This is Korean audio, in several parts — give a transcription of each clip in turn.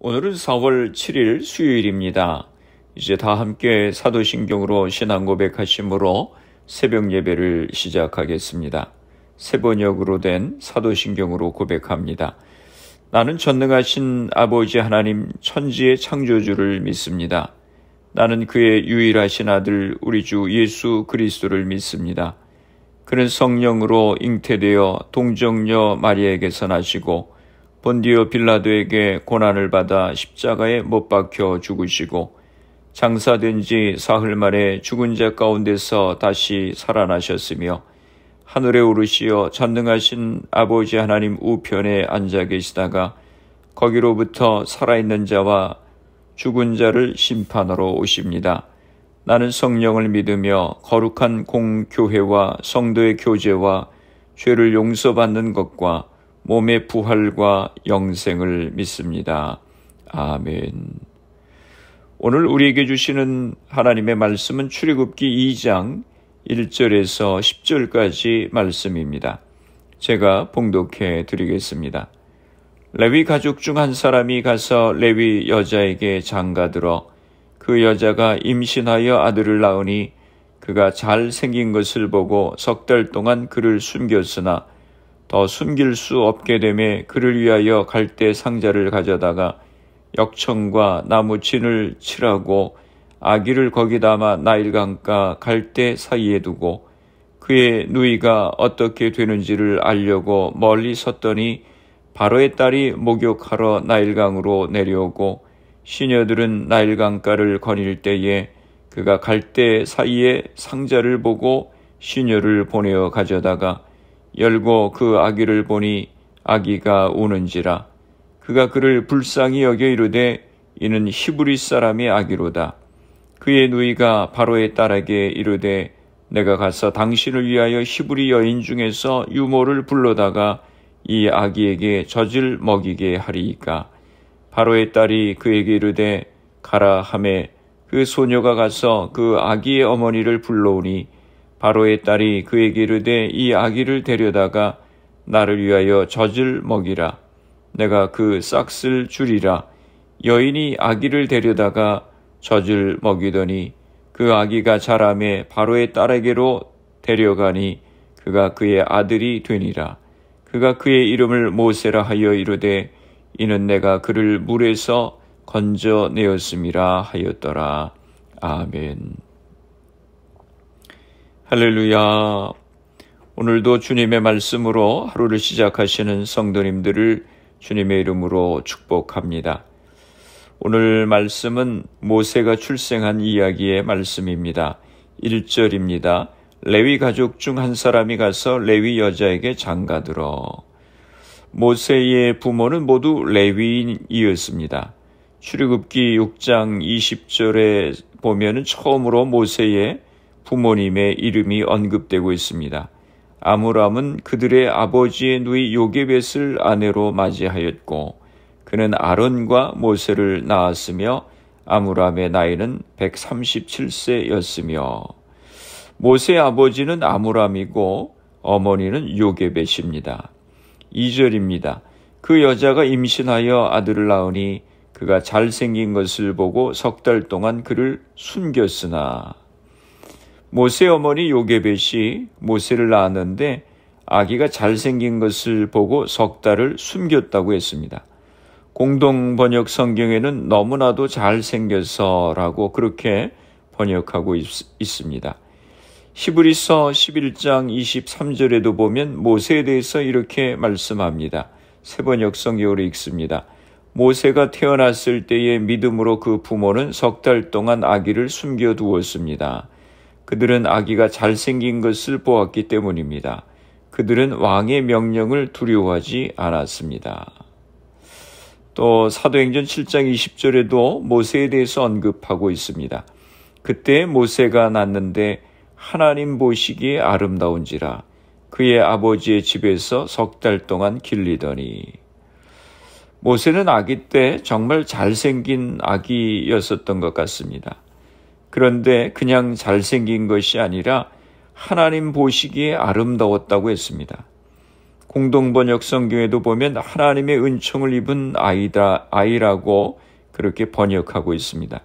오늘은 4월 7일 수요일입니다. 이제 다 함께 사도신경으로 신앙 고백하심으로 새벽 예배를 시작하겠습니다. 세 번역으로 된 사도신경으로 고백합니다. 나는 전능하신 아버지 하나님 천지의 창조주를 믿습니다. 나는 그의 유일하신 아들 우리 주 예수 그리스도를 믿습니다. 그는 성령으로 잉태되어 동정녀 마리아에게서 나시고 본디오 빌라도에게 고난을 받아 십자가에 못 박혀 죽으시고 장사된 지 사흘 만에 죽은 자 가운데서 다시 살아나셨으며 하늘에 오르시어 전능하신 아버지 하나님 우편에 앉아 계시다가 거기로부터 살아있는 자와 죽은 자를 심판하러 오십니다. 나는 성령을 믿으며 거룩한 공교회와 성도의 교제와 죄를 용서받는 것과 몸의 부활과 영생을 믿습니다. 아멘. 오늘 우리에게 주시는 하나님의 말씀은 출애굽기 2장 1절에서 10절까지 말씀입니다. 제가 봉독해 드리겠습니다. 레위 가족 중 한 사람이 가서 레위 여자에게 장가들어 그 여자가 임신하여 아들을 낳으니 그가 잘생긴 것을 보고 석 달 동안 그를 숨겼으나 더 숨길 수 없게 되매 그를 위하여 갈대 상자를 가져다가 역청과 나무 진을 칠하고 아기를 거기 담아 나일강가 갈대 사이에 두고 그의 누이가 어떻게 되는지를 알려고 멀리 섰더니 바로의 딸이 목욕하러 나일강으로 내려오고 시녀들은 나일강가를 거닐 때에 그가 갈대 사이에 상자를 보고 시녀를 보내어 가져다가 열고 그 아기를 보니 아기가 우는지라 그가 그를 불쌍히 여겨 이르되 이는 히브리 사람의 아기로다. 그의 누이가 바로의 딸에게 이르되 내가 가서 당신을 위하여 히브리 여인 중에서 유모를 불러다가 이 아기에게 젖을 먹이게 하리이까. 바로의 딸이 그에게 이르되 가라 하매 그 소녀가 가서 그 아기의 어머니를 불러오니 바로의 딸이 그에게 이르되 이 아기를 데려다가 나를 위하여 젖을 먹이라. 내가 그 싹을 주리라. 여인이 아기를 데려다가 젖을 먹이더니 그 아기가 자라매 바로의 딸에게로 데려가니 그가 그의 아들이 되니라. 그가 그의 이름을 모세라 하여 이르되 이는 내가 그를 물에서 건져내었음이라 하였더라. 아멘. 할렐루야. 오늘도 주님의 말씀으로 하루를 시작하시는 성도님들을 주님의 이름으로 축복합니다. 오늘 말씀은 모세가 출생한 이야기의 말씀입니다. 1절입니다. 레위 가족 중 한 사람이 가서 레위 여자에게 장가들어. 모세의 부모는 모두 레위인이었습니다. 출애굽기 6장 20절에 보면은 처음으로 모세의 부모님의 이름이 언급되고 있습니다. 아므람은 그들의 아버지의 누이 요게벳을 아내로 맞이하였고 그는 아론과 모세를 낳았으며 아므람의 나이는 137세였으며 모세의 아버지는 아므람이고 어머니는 요게벳입니다. 2절입니다. 그 여자가 임신하여 아들을 낳으니 그가 잘생긴 것을 보고 석 달 동안 그를 숨겼으나 모세 어머니 요게벳이 모세를 낳았는데 아기가 잘생긴 것을 보고 석 달을 숨겼다고 했습니다. 공동 번역 성경에는 너무나도 잘생겨서라고 그렇게 번역하고 있습니다. 히브리서 11장 23절에도 보면 모세에 대해서 이렇게 말씀합니다. 새 번역 성경으로 읽습니다. 모세가 태어났을 때의 믿음으로 그 부모는 석 달 동안 아기를 숨겨두었습니다. 그들은 아기가 잘생긴 것을 보았기 때문입니다. 그들은 왕의 명령을 두려워하지 않았습니다. 또 사도행전 7장 20절에도 모세에 대해서 언급하고 있습니다. 그때 모세가 낳는데 하나님 보시기에 아름다운지라 그의 아버지의 집에서 석 달 동안 길리더니. 모세는 아기 때 정말 잘생긴 아기였었던 것 같습니다. 그런데 그냥 잘생긴 것이 아니라 하나님 보시기에 아름다웠다고 했습니다. 공동번역 성경에도 보면 하나님의 은총을 입은 아이라고 그렇게 번역하고 있습니다.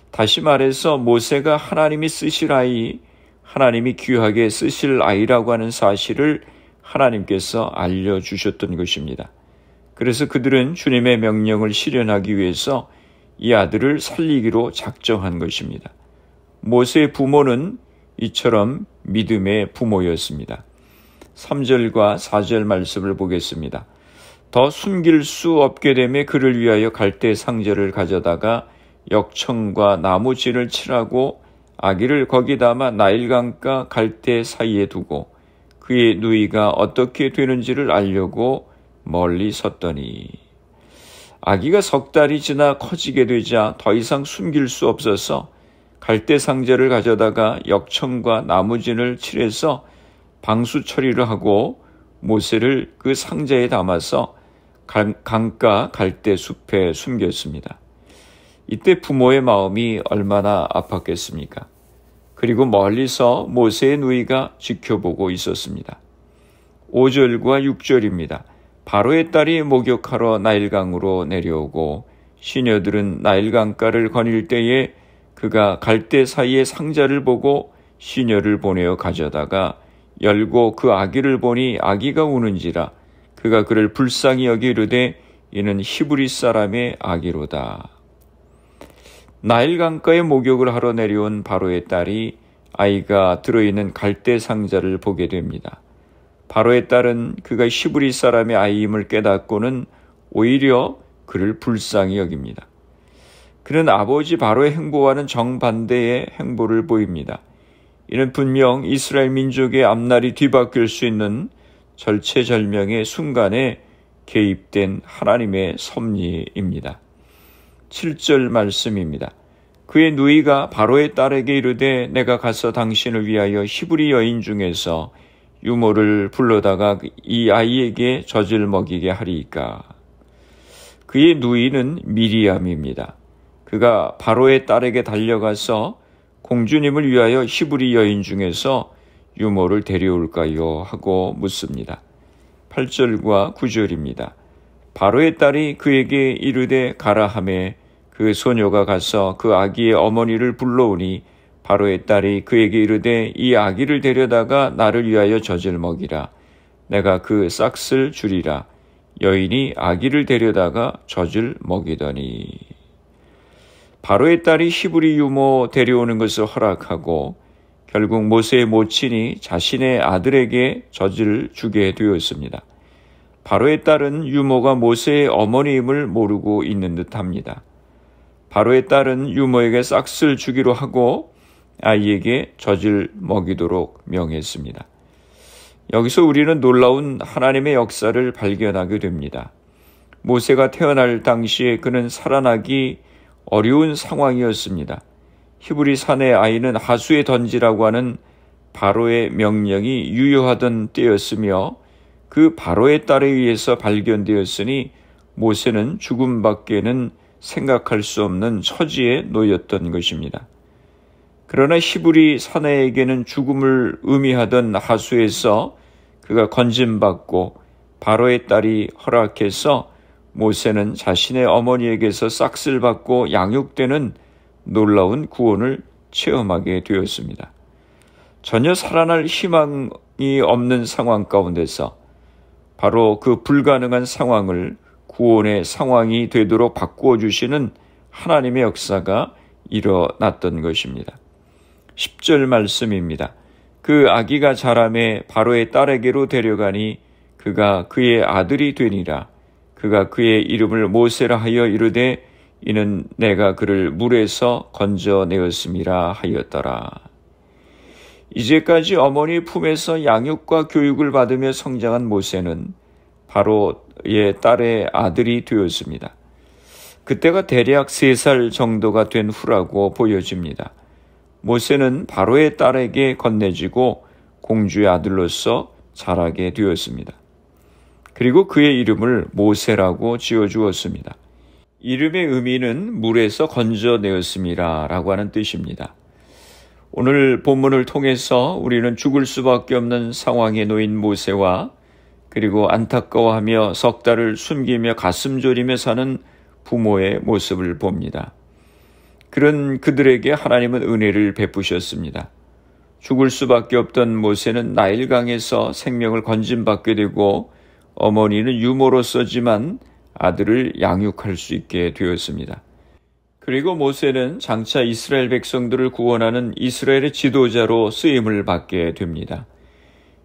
다시 말해서 모세가 하나님이 쓰실 아이, 하나님이 귀하게 쓰실 아이라고 하는 사실을 하나님께서 알려주셨던 것입니다. 그래서 그들은 주님의 명령을 실현하기 위해서 이 아들을 살리기로 작정한 것입니다. 모세의 부모는 이처럼 믿음의 부모였습니다. 3절과 4절 말씀을 보겠습니다. 더 숨길 수 없게 되매 그를 위하여 갈대 상자를 가져다가 역청과 나무진을 칠하고 아기를 거기 담아 나일강과 갈대 사이에 두고 그의 누이가 어떻게 되는지를 알려고 멀리 섰더니 아기가 3달이 지나 커지게 되자 더 이상 숨길 수 없어서 갈대 상자를 가져다가 역청과 나무진을 칠해서 방수 처리를 하고 모세를 그 상자에 담아서 강가 갈대 숲에 숨겼습니다. 이때 부모의 마음이 얼마나 아팠겠습니까? 그리고 멀리서 모세의 누이가 지켜보고 있었습니다. 5절과 6절입니다. 바로의 딸이 목욕하러 나일강으로 내려오고 시녀들은 나일강가를 거닐 때에 그가 갈대 사이의 상자를 보고 시녀를 보내어 가져다가 열고 그 아기를 보니 아기가 우는지라 그가 그를 불쌍히 여기 이르되 이는 히브리 사람의 아기로다. 나일강가에 목욕을 하러 내려온 바로의 딸이 아이가 들어있는 갈대 상자를 보게 됩니다. 바로의 딸은 그가 히브리 사람의 아이임을 깨닫고는 오히려 그를 불쌍히 여깁니다. 그는 아버지 바로의 행보와는 정반대의 행보를 보입니다. 이는 분명 이스라엘 민족의 앞날이 뒤바뀔 수 있는 절체절명의 순간에 개입된 하나님의 섭리입니다. 7절 말씀입니다. 그의 누이가 바로의 딸에게 이르되 내가 가서 당신을 위하여 히브리 여인 중에서 유모를 불러다가 이 아이에게 젖을 먹이게 하리이까. 그의 누이는 미리암입니다. 그가 바로의 딸에게 달려가서 공주님을 위하여 히브리 여인 중에서 유모를 데려올까요? 하고 묻습니다. 8절과 9절입니다. 바로의 딸이 그에게 이르되 가라 하매 그 소녀가 가서 그 아기의 어머니를 불러오니 바로의 딸이 그에게 이르되 이 아기를 데려다가 나를 위하여 젖을 먹이라. 내가 그 싹을 주리라. 여인이 아기를 데려다가 젖을 먹이더니 바로의 딸이 히브리 유모 데려오는 것을 허락하고 결국 모세의 모친이 자신의 아들에게 젖을 주게 되었습니다. 바로의 딸은 유모가 모세의 어머니임을 모르고 있는 듯합니다. 바로의 딸은 유모에게 싹을 주기로 하고 아이에게 젖을 먹이도록 명했습니다. 여기서 우리는 놀라운 하나님의 역사를 발견하게 됩니다. 모세가 태어날 당시에 그는 살아나기 어려운 상황이었습니다. 히브리 사내의 아이는 하수에 던지라고 하는 바로의 명령이 유효하던 때였으며 그 바로의 딸에 의해서 발견되었으니 모세는 죽음밖에는 생각할 수 없는 처지에 놓였던 것입니다. 그러나 히브리 사내에게는 죽음을 의미하던 하수에서 그가 건짐받고 바로의 딸이 허락해서 모세는 자신의 어머니에게서 싹을 받고 양육되는 놀라운 구원을 체험하게 되었습니다. 전혀 살아날 희망이 없는 상황 가운데서 바로 그 불가능한 상황을 구원의 상황이 되도록 바꾸어 주시는 하나님의 역사가 일어났던 것입니다. 10절 말씀입니다. 그 아기가 자라매 바로의 딸에게로 데려가니 그가 그의 아들이 되니라. 그가 그의 이름을 모세라 하여 이르되 이는 내가 그를 물에서 건져내었음이라 하였더라. 이제까지 어머니 품에서 양육과 교육을 받으며 성장한 모세는 바로의 딸의 아들이 되었습니다. 그때가 대략 3살 정도가 된 후라고 보여집니다. 모세는 바로의 딸에게 건네지고 공주의 아들로서 자라게 되었습니다. 그리고 그의 이름을 모세라고 지어주었습니다. 이름의 의미는 물에서 건져내었음이라 라고 하는 뜻입니다. 오늘 본문을 통해서 우리는 죽을 수밖에 없는 상황에 놓인 모세와 그리고 안타까워하며 석 달을 숨기며 가슴 졸이며 사는 부모의 모습을 봅니다. 그런 그들에게 하나님은 은혜를 베푸셨습니다. 죽을 수밖에 없던 모세는 나일강에서 생명을 건진받게 되고 어머니는 유모로서지만 아들을 양육할 수 있게 되었습니다. 그리고 모세는 장차 이스라엘 백성들을 구원하는 이스라엘의 지도자로 쓰임을 받게 됩니다.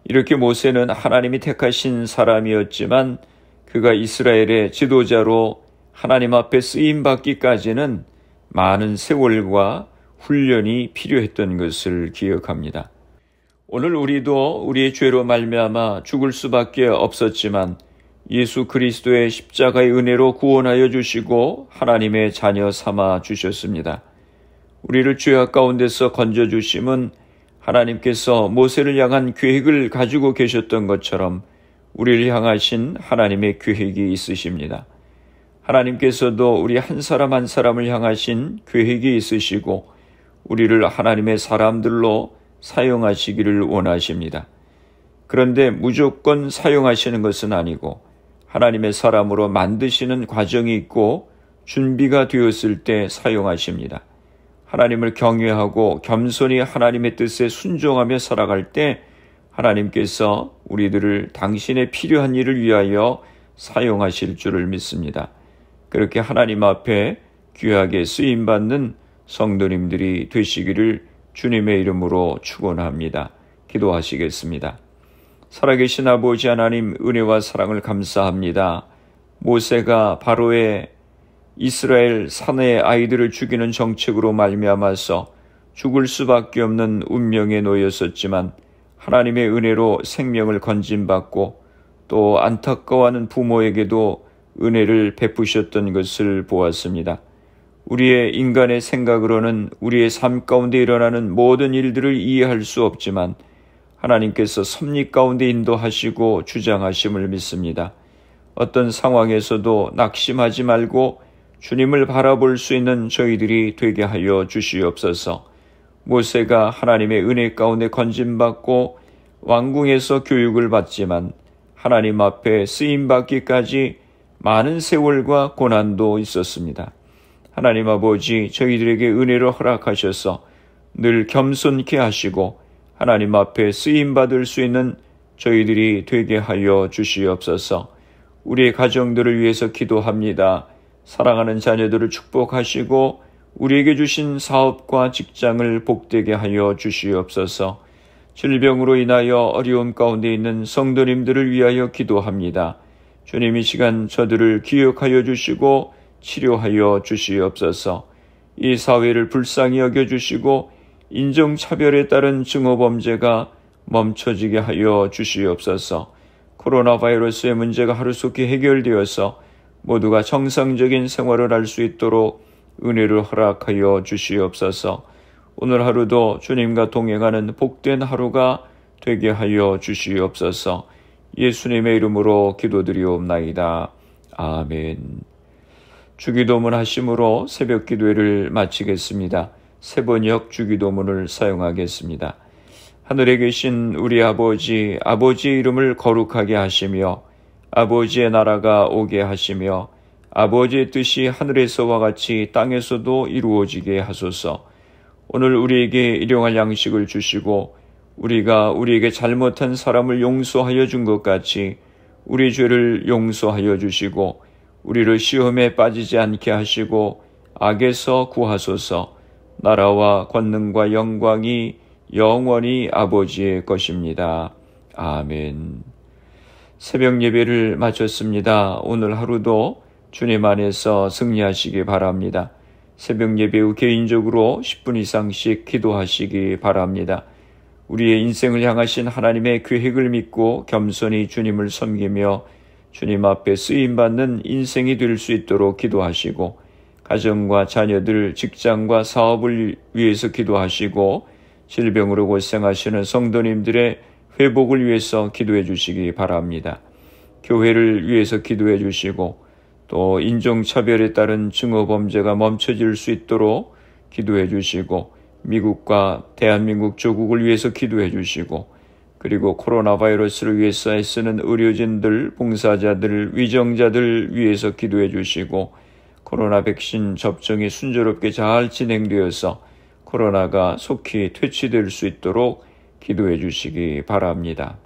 이렇게 모세는 하나님이 택하신 사람이었지만 그가 이스라엘의 지도자로 하나님 앞에 쓰임받기까지는 많은 세월과 훈련이 필요했던 것을 기억합니다. 오늘 우리도 우리의 죄로 말미암아 죽을 수밖에 없었지만 예수 그리스도의 십자가의 은혜로 구원하여 주시고 하나님의 자녀 삼아 주셨습니다. 우리를 죄악 가운데서 건져주심은 하나님께서 모세를 향한 계획을 가지고 계셨던 것처럼 우리를 향하신 하나님의 계획이 있으십니다. 하나님께서도 우리 한 사람 한 사람을 향하신 계획이 있으시고 우리를 하나님의 사람들로 사용하시기를 원하십니다. 그런데 무조건 사용하시는 것은 아니고 하나님의 사람으로 만드시는 과정이 있고 준비가 되었을 때 사용하십니다. 하나님을 경외하고 겸손히 하나님의 뜻에 순종하며 살아갈 때 하나님께서 우리들을 당신의 필요한 일을 위하여 사용하실 줄을 믿습니다. 그렇게 하나님 앞에 귀하게 쓰임받는 성도님들이 되시기를 주님의 이름으로 축원합니다. 기도하시겠습니다. 살아계신 아버지 하나님, 은혜와 사랑을 감사합니다. 모세가 바로의 이스라엘 사내의 아이들을 죽이는 정책으로 말미암아서 죽을 수밖에 없는 운명에 놓였었지만 하나님의 은혜로 생명을 건진받고 또 안타까워하는 부모에게도 은혜를 베푸셨던 것을 보았습니다. 우리의 인간의 생각으로는 우리의 삶 가운데 일어나는 모든 일들을 이해할 수 없지만 하나님께서 섭리 가운데 인도하시고 주장하심을 믿습니다. 어떤 상황에서도 낙심하지 말고 주님을 바라볼 수 있는 저희들이 되게 하여 주시옵소서. 모세가 하나님의 은혜 가운데 건진받고 왕궁에서 교육을 받지만 하나님 앞에 쓰임받기까지 많은 세월과 고난도 있었습니다. 하나님 아버지, 저희들에게 은혜를 허락하셔서 늘 겸손케 하시고 하나님 앞에 쓰임받을 수 있는 저희들이 되게 하여 주시옵소서. 우리의 가정들을 위해서 기도합니다. 사랑하는 자녀들을 축복하시고 우리에게 주신 사업과 직장을 복되게 하여 주시옵소서. 질병으로 인하여 어려움 가운데 있는 성도님들을 위하여 기도합니다. 주님, 이 시간 저들을 기억하여 주시고 치료하여 주시옵소서. 이 사회를 불쌍히 여겨주시고 인종차별에 따른 증오범죄가 멈춰지게 하여 주시옵소서. 코로나 바이러스의 문제가 하루속히 해결되어서 모두가 정상적인 생활을 할 수 있도록 은혜를 허락하여 주시옵소서. 오늘 하루도 주님과 동행하는 복된 하루가 되게 하여 주시옵소서. 예수님의 이름으로 기도드리옵나이다. 아멘. 주기도문 하심으로 새벽 기도회를 마치겠습니다. 세번역 주기도문을 사용하겠습니다. 하늘에 계신 우리 아버지, 아버지의 이름을 거룩하게 하시며 아버지의 나라가 오게 하시며 아버지의 뜻이 하늘에서와 같이 땅에서도 이루어지게 하소서. 오늘 우리에게 일용할 양식을 주시고 우리가 우리에게 잘못한 사람을 용서하여 준 것 같이 우리 죄를 용서하여 주시고 우리를 시험에 빠지지 않게 하시고 악에서 구하소서. 나라와 권능과 영광이 영원히 아버지의 것입니다. 아멘. 새벽 예배를 마쳤습니다. 오늘 하루도 주님 안에서 승리하시기 바랍니다. 새벽 예배 후 개인적으로 10분 이상씩 기도하시기 바랍니다. 우리의 인생을 향하신 하나님의 계획을 믿고 겸손히 주님을 섬기며 주님 앞에 쓰임받는 인생이 될 수 있도록 기도하시고 가정과 자녀들, 직장과 사업을 위해서 기도하시고 질병으로 고생하시는 성도님들의 회복을 위해서 기도해 주시기 바랍니다. 교회를 위해서 기도해 주시고 또 인종차별에 따른 증오범죄가 멈춰질 수 있도록 기도해 주시고 미국과 대한민국 조국을 위해서 기도해 주시고 그리고 코로나 바이러스를 위해서 애쓰는 의료진들, 봉사자들, 위정자들 위해서 기도해 주시고 코로나 백신 접종이 순조롭게 잘 진행되어서 코로나가 속히 퇴치될 수 있도록 기도해 주시기 바랍니다.